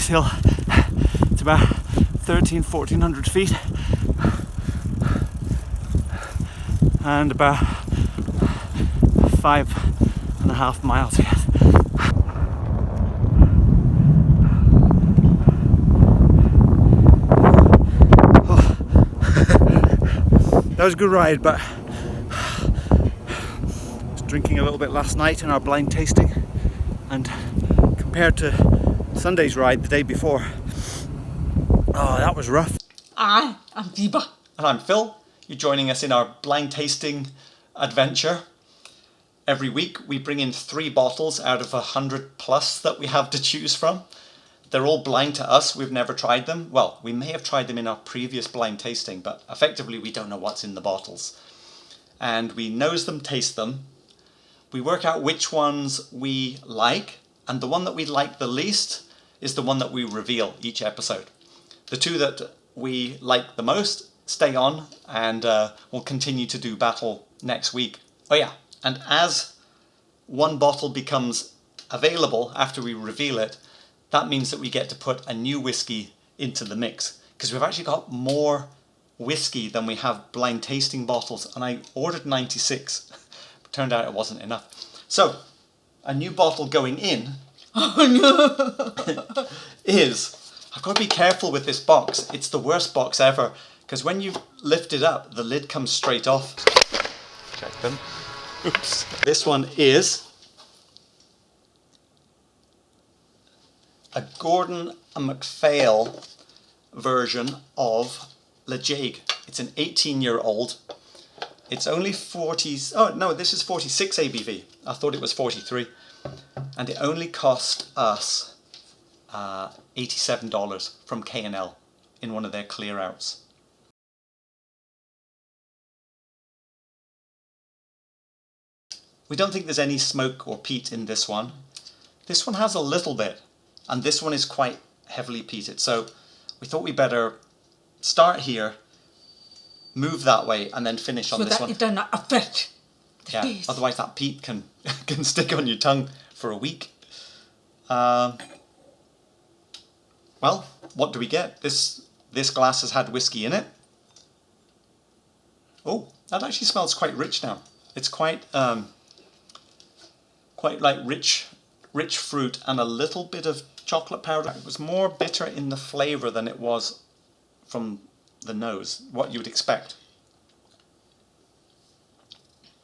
this hill. It's about 1400 feet and about 5.5 miles yet. That was a good ride, but I was drinking a little bit last night in our blind tasting, and compared to Sunday's ride the day before, oh, that was rough. I'm Viva. And I'm Phil. You're joining us in our blind tasting adventure. Every week we bring in 3 bottles out of 100 plus that we have to choose from. They're all blind to us. We've never tried them. Well, we may have tried them in our previous blind tasting, but effectively we don't know what's in the bottles. And we nose them, taste them. We work out which ones we like, and the one that we like the least is the one that we reveal each episode. The 2 that we like the most stay on, and we'll continue to do battle next week. Oh yeah, and as one bottle becomes available after we reveal it, that means that we get to put a new whiskey into the mix, because we've actually got more whiskey than we have blind tasting bottles, and I ordered 96. Turned out it wasn't enough. So, a new bottle going in is, I've got to be careful with this box. It's the worst box ever, because when you lift it up, the lid comes straight off. Check them. Oops. This one is a Gordon and MacPhail version of Le Jague. It's an 18-year-old. It's only 40s. Oh no, this is 46 ABV. I thought it was 43, and it only cost us $87 from K&L in one of their clear outs. We don't think there's any smoke or peat in this one. This one has a little bit, and this one is quite heavily peated. So we thought we better start here, move that way, and then finish on this one. So that it does not affect the taste. Otherwise that peat can stick on your tongue for a week. Well, what do we get? This glass has had whiskey in it. Oh, that actually smells quite rich now. It's quite like rich fruit and a little bit of chocolate powder. It was more bitter in the flavour than it was from the nose, what you would expect.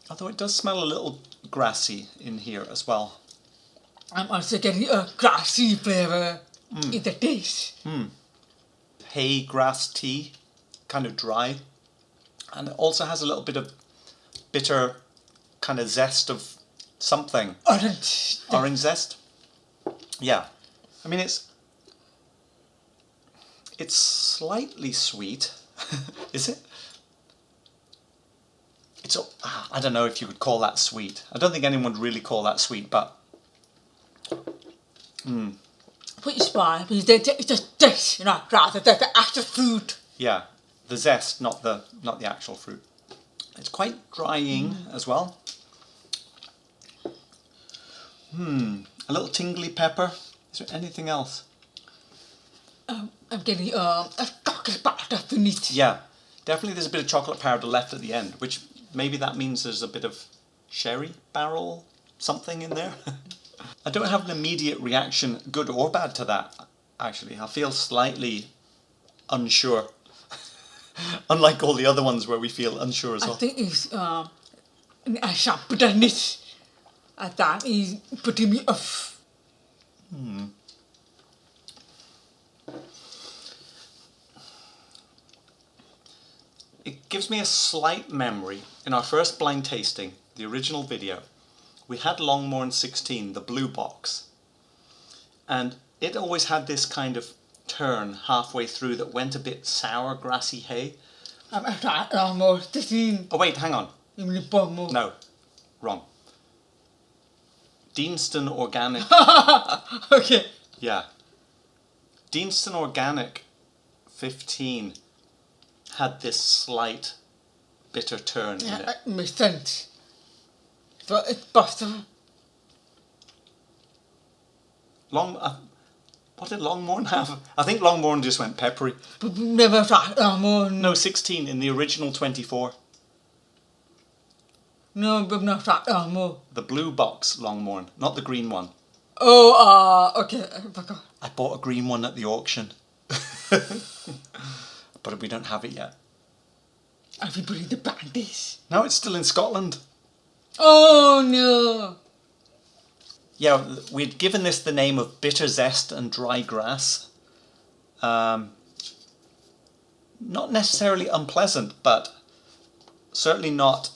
Although it does smell a little grassy in here as well. I'm also getting a grassy flavour in the taste. Hay grass tea, kind of dry. And it also has a little bit of bitter kind of zest of something. Orange zest. Yeah. I mean, it's slightly sweet. Is it? I don't know if you would call that sweet. I don't think anyone would really call that sweet, but Pretty spicy, because it's just taste, rather than the actual fruit. yeah, the zest, not the actual fruit. It's quite drying as well. A little tingly pepper. Is there anything else? I'm getting a chocolate powder beneath. Yeah, definitely there's a bit of chocolate powder left at the end, which maybe that means there's a bit of sherry barrel something in there. I don't have an immediate reaction, good or bad, to that, actually. I feel slightly unsure. Unlike all the other ones where we feel unsure as well. I think it's a sharp bitterness. That is putting me off. It gives me a slight memory. In our first blind tasting, the original video, we had Longmorn 16, the blue box. And it always had this kind of turn halfway through that went a bit sour, grassy hay. I'm at Ardmore 16. Oh wait, hang on. Bowmore. No, wrong. Deanston Organic. Okay. Yeah. Deanston Organic 15 had this slight bitter turn in it. That makes sense. But it's butter. What did Longmorn have? I think Longmorn just went peppery. But never thought Longmorn. No, 16 in the original 24. No, but not thought Longmorn. The blue box Longmorn, not the green one. Oh, okay, I forgot. I bought a green one at the auction. But we don't have it yet. Everybody the bandits. No, it's still in Scotland. Oh no. Yeah, we'd given this the name of bitter zest and dry grass. Not necessarily unpleasant, but certainly not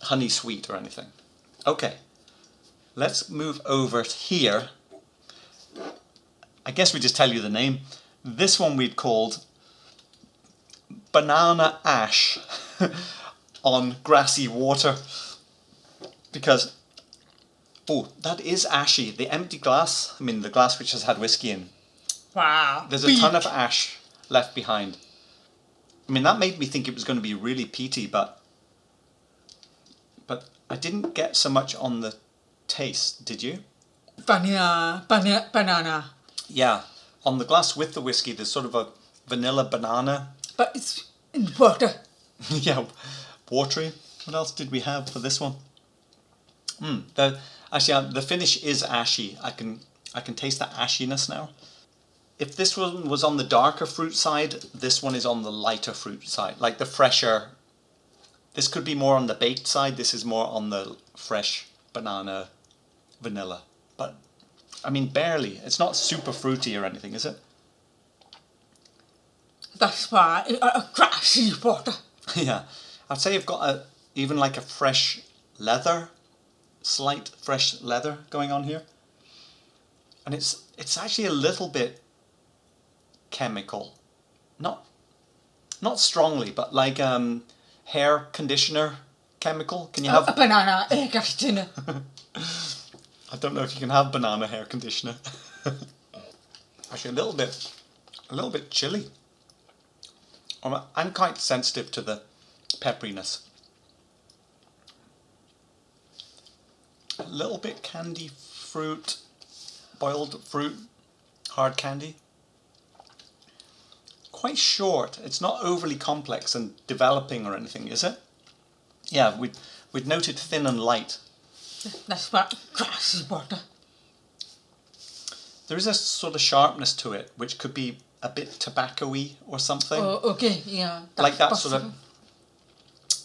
honey sweet or anything. Okay, let's move over here. I guess we just tell you the name. This one we'd called Banana Ash on Grassy Water, because that is ashy. The empty glass, I mean the glass which has had whiskey in, Wow. there's a ton of ash left behind. I mean, that made me think it was going to be really peaty, but I didn't get so much on the taste, did you? Banana. Yeah, on the glass with the whiskey there's sort of a vanilla banana. But it's in water. Yeah, watery. What else did we have for this one? The finish is ashy. I can taste that ashiness now. If this one was on the darker fruit side, this one is on the lighter fruit side, like the fresher. This could be more on the baked side. This is more on the fresh banana, vanilla. But I mean, barely. It's not super fruity or anything, is it? That's why a grassy water. Yeah, I'd say you've got even like a fresh leather, slight fresh leather going on here, and it's actually a little bit chemical, not strongly, but like hair conditioner chemical. Can you have A banana hair conditioner? I don't know if you can have banana hair conditioner. Actually, a little bit chilly. I'm quite sensitive to the pepperiness. A little bit candy fruit, boiled fruit, hard candy. Quite short. It's not overly complex and developing or anything, is it? Yeah, we'd noted thin and light. That's what grassy water. There is a sort of sharpness to it, which could be a bit tobacco-y or something. Oh, okay, yeah. Like that possible. sort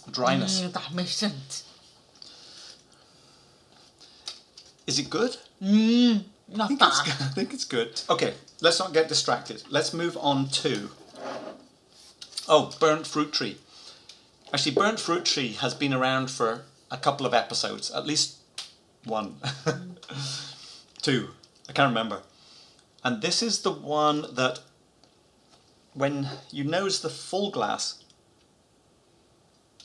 of dryness. That makes sense. Is it good? Not bad. I think it's good. Okay, let's not get distracted. Let's move on to... Oh, Burnt Fruit Tree. Actually, Burnt Fruit Tree has been around for a couple of episodes. At least one. 2. I can't remember. And this is the one that when you nose the full glass...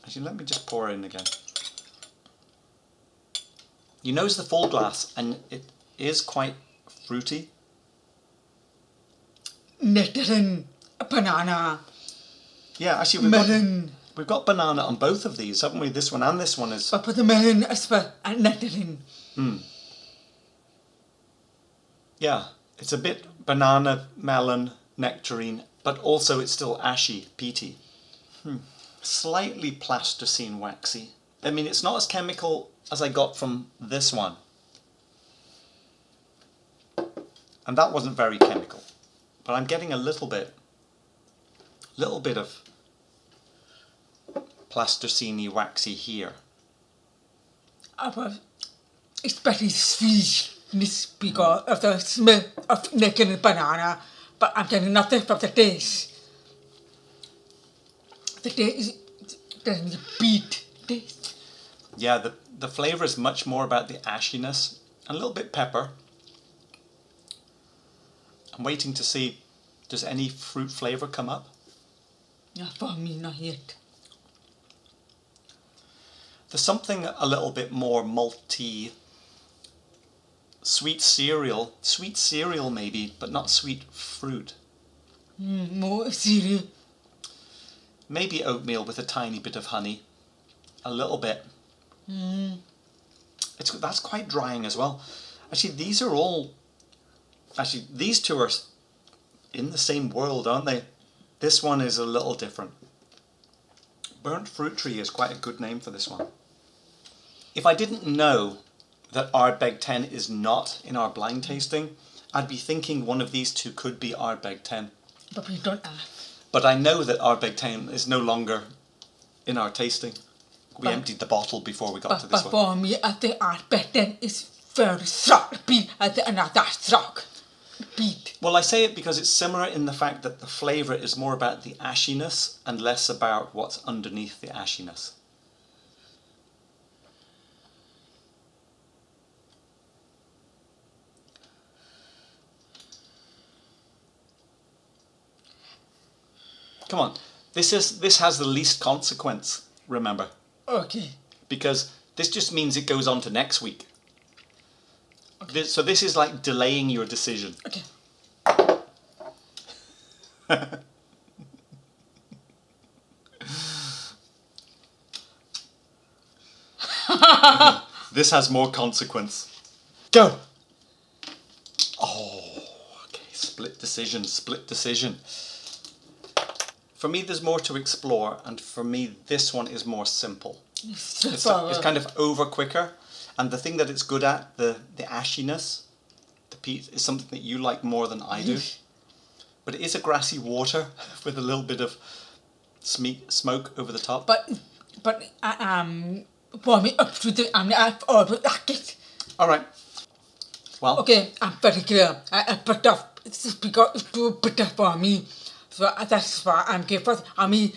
Actually, let me just pour in again. You nose the full glass and it is quite fruity. Nectarine, banana, Yeah, actually melon. we've got banana on both of these, haven't we? This one and this one is... But the melon is for nectarine. Yeah, it's a bit banana, melon, nectarine, but also it's still ashy, peaty. Slightly plasticine waxy. I mean, it's not as chemical as I got from this one. And that wasn't very chemical. But I'm getting a little bit of plasticine waxy here. But it's very sweetness because of the smell of nectarine and banana. But I'm getting nothing from the taste. The taste is beet taste. Yeah, the flavour is much more about the ashiness, and a little bit pepper. I'm waiting to see, does any fruit flavour come up? Not for me, not yet. There's something a little bit more malty, sweet cereal maybe, but not sweet fruit. More cereal. Maybe oatmeal with a tiny bit of honey, a little bit. That's quite drying as well. Actually, these are all Actually, these two are in the same world, aren't they? This one is a little different. Burnt Fruit Tree is quite a good name for this one. If I didn't know that Ardbeg 10 is not in our blind tasting, I'd be thinking one of these two could be Ardbeg 10. But we don't ask. But I know that Ardbeg 10 is no longer in our tasting. We emptied the bottle before we got to this but one. for me, I think Ardbeg 10 is very strong peat. I think another strong peat. Well, I say it because it's similar in the fact that the flavour is more about the ashiness and less about what's underneath the ashiness. Come on, this has the least consequence, remember, Okay. because this just means it goes on to next week. So this is like delaying your decision. Okay. This has more consequence. Go! Oh, okay, split decision. For me, there's more to explore, and for me, this one is more simple. It's kind of over quicker, and the thing that it's good at, the ashiness, the peat, is something that you like more than I do. But it is a grassy water with a little bit of smoke over the top. But for me, up to the I've always liked it. All right. Well. Okay, I'm very clear. I put off. It's because it's too bitter for me. So that's why I'm giving. I mean,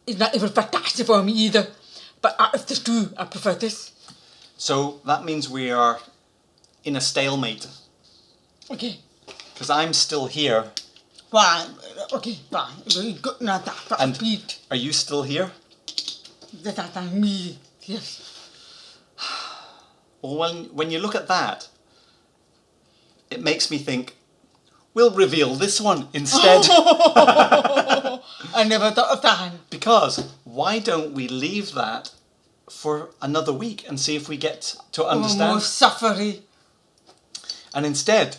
it's not even fantastic for me either. But if there's two, I prefer this. So that means we are in a stalemate. Okay. Because I'm still here. Fine. Okay, fine. Good. Not that. And peat. are you still here? That's me. Yes. Well, when you look at that, it makes me think, we'll reveal this one instead. I never thought of that. Because why don't we leave that for another week and see if we get to understand? More suffering. And instead,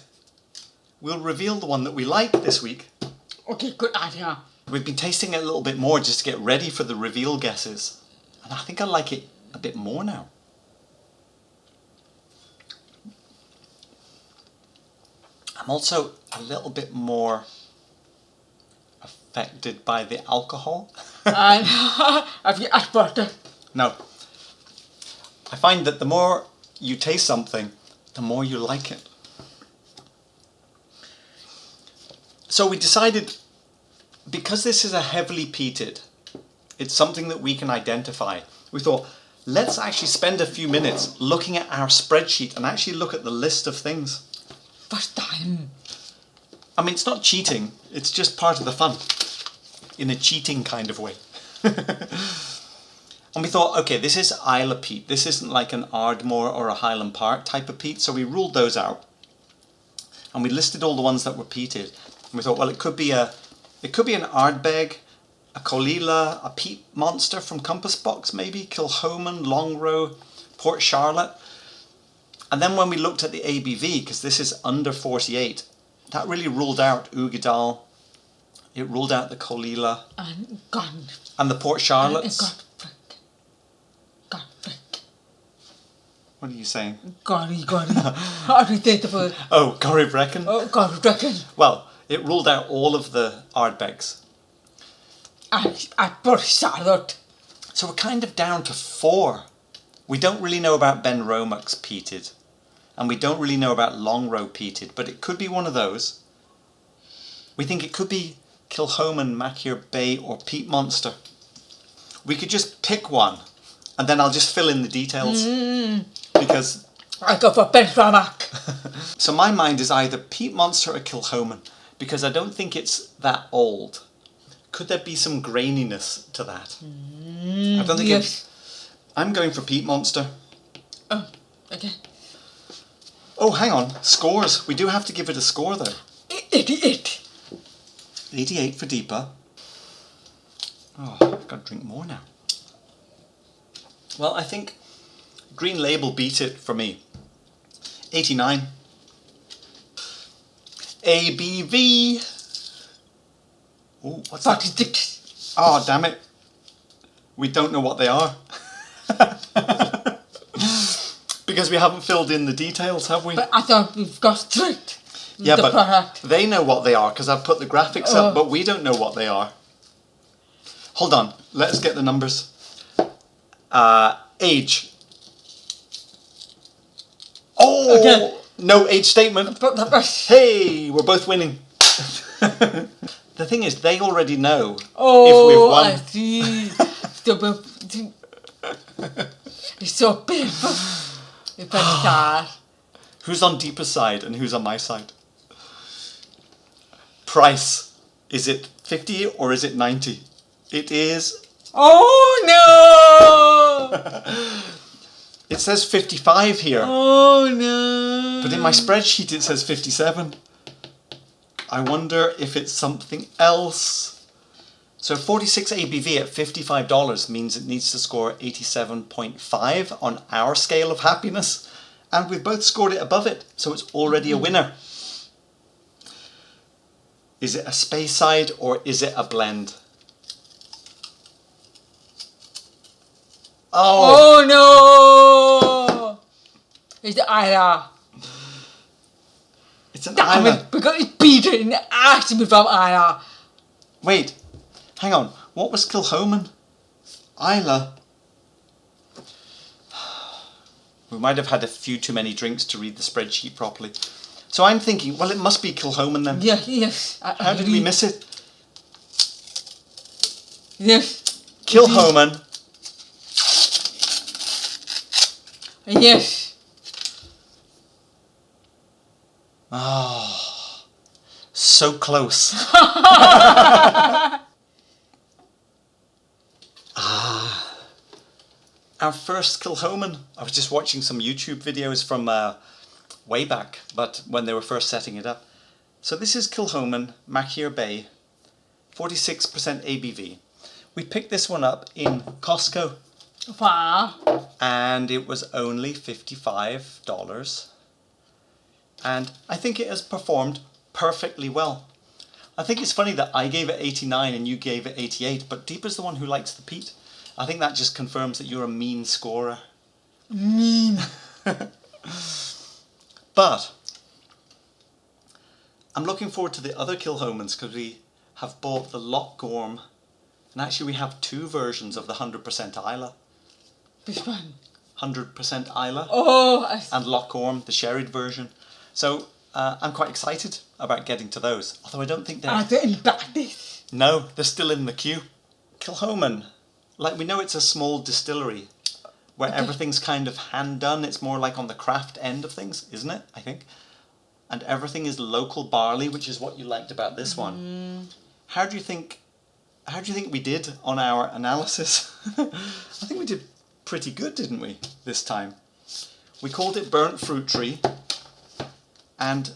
we'll reveal the one that we like this week. Okay, good idea. We've been tasting it a little bit more just to get ready for the reveal guesses. And I think I like it a bit more now. I'm also a little bit more affected by the alcohol. And have you asked butter? No. I find that the more you taste something, the more you like it. So we decided, because this is a heavily peated, it's something that we can identify. We thought, let's actually spend a few minutes looking at our spreadsheet and actually look at the list of things. First time. I mean, it's not cheating, it's just part of the fun, in a cheating kind of way. And we thought, okay, this is Islay peat. This isn't like an Ardmore or a Highland Park type of peat, so we ruled those out. And we listed all the ones that were peated. And we thought, well, it could be an Ardbeg, a Colila, a peat monster from Compass Box maybe, Kilchoman, Longrow, Port Charlotte. And then when we looked at the ABV, because this is under 48, that really ruled out Uigeadail. It ruled out the Colila. And gone. And the Port Charlottes. And got frick. What are you saying? Gory. How do you say the word? Oh, Corryvrekan. Oh, Corryvrekan. Well, it ruled out all of the Ardbegs. And Port Charlotte. So we're kind of down to 4. We don't really know about Benromach's peated. And we don't really know about Longrow peated. But it could be one of those. We think it could be Kilchoman Machir Bay or Peat Monster. We could just pick one. And then I'll just fill in the details. Because I go for Benromach. so my mind is either Peat Monster or Kilchoman. Because I don't think it's that old. Could there be some graininess to that? I don't think yes. I'm going for Peat Monster. Oh, okay. Oh, hang on. Scores. We do have to give it a score, though. 88. 88 for Deepa. Oh, I've got to drink more now. Well, I think Green Label beat it for me. 89. ABV. Oh, what's that? 46. Oh, damn it. We don't know what they are. Because we haven't filled in the details, have we? But I thought we've got straight. Yeah, the but product. they know what they are because I've put the graphics up, but we don't know what they are. Hold on, let's get the numbers. Age. Oh, Okay. No age statement. But the Hey, we're both winning. The thing is, they already know if we've oh, won. I see. It's so painful. It's very sad. Who's on Deepa's side and who's on my side? Price. Is it 50 or is it 90? It is... Oh no! It says 55 here. Oh no! But in my spreadsheet it says 57. I wonder if it's something else. So 46 ABV at $55 means it needs to score 87.5 on our scale of happiness. And we've both scored it above it, so it's already a winner. Is it a Speyside or is it a blend? Oh, no! It's the Ira. it's an Damn Islay. it, because it's Peter and it asked me from Ira. Wait, hang on. What was Kilchoman? Islay. We might have had a few too many drinks to read the spreadsheet properly. So I'm thinking, well, it must be Kilchoman then. Yeah, yes. How did we miss it? Yes. Kilchoman. Yes. Oh, so close. Our first Kilchoman. I was just watching some YouTube videos from way back, but when they were first setting it up. So this is Kilchoman Machir Bay, 46% ABV. We picked this one up in Costco Wow. and it was only $55. And I think it has performed perfectly well. I think it's funny that I gave it 89 and you gave it 88, but Deepa's the one who likes the peat. I think that just confirms that you're a mean scorer. Mean. But I'm looking forward to the other Kilchomans because we have bought the Lochgorm, and actually we have two versions of the 100% Islay. Which one? 100% Islay Oh, and Lochgorm, the sherried version. So I'm quite excited about getting to those. Although I don't think they're... I didn't back this. No, they're still in the queue. Kilchoman, like we know it's a small distillery where everything's kind of hand done. It's more like on the craft end of things, isn't it? I think. And everything is local barley, which is what you liked about this one. How do you think we did on our analysis? I think we did pretty good, didn't we, this time? We called it Burnt Fruit Tree, and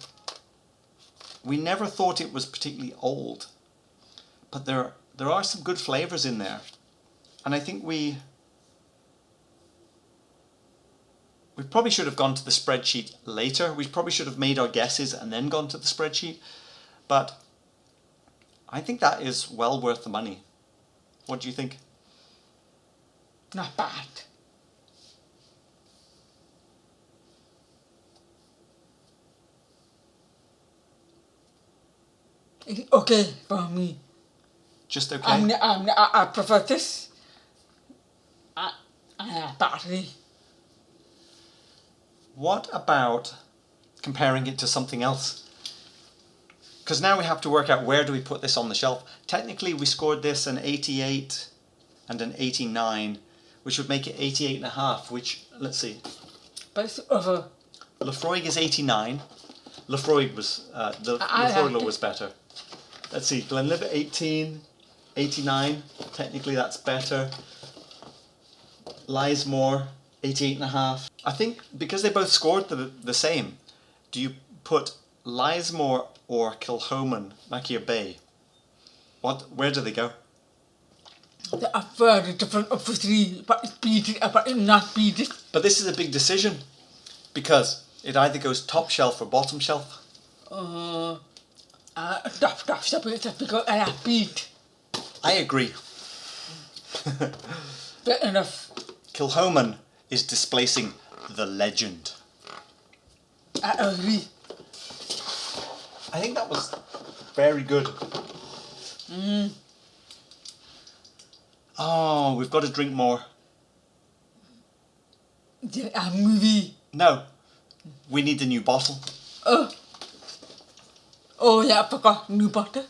we never thought it was particularly old. But there are some good flavours in there. And I think we probably should have gone to the spreadsheet later. We probably should have made our guesses and then gone to the spreadsheet. But I think that is well worth the money. What do you think? Not bad. It's okay for me. Just okay? I prefer this. Barley. What about comparing it to something else? Because now we have to work out where do we put this on the shelf. Technically we scored this an 88 and an 89, which would make it 88.5, which, let's see. But it's over. Laphroaig is 89. Laphroaig was, Laphroaig was better. Let's see, Glenlivet 18, 89, technically that's better. Lismore 88.5. I think because they both scored the same, do you put Lismore or Kilchoman Machir Bay? Where do they go? They are very different of the three, but it's beaten, but it's not beaten. But this is a big decision because it either goes top shelf or bottom shelf. That's because I have beat. I agree. Fair enough. Kilchoman is displacing the legend. I agree. I think that was very good. Oh, we've got to drink more. A movie. No, we need a new bottle. Oh yeah, I forgot. New bottle.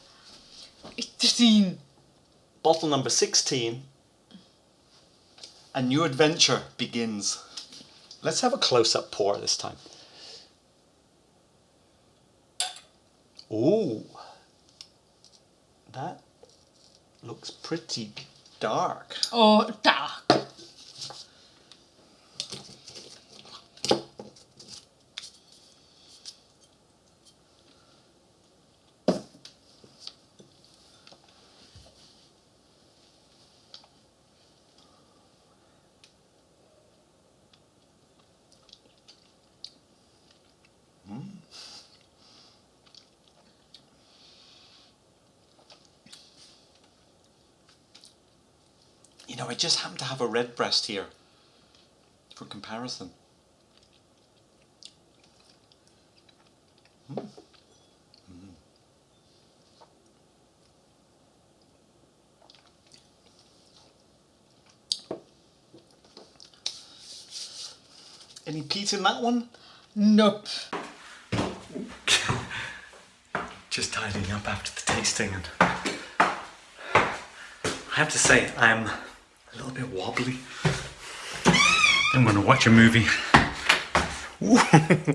It's the scene. Bottle number 16. A new adventure begins. Let's have a close-up pour this time. Ooh, that looks pretty dark. Oh, dark. You know, I just happen to have a red breast here for comparison. Any peat in that one? Nope. Just tidying up after the tasting, and I have to say I'm a little bit wobbly. I'm going to watch a movie.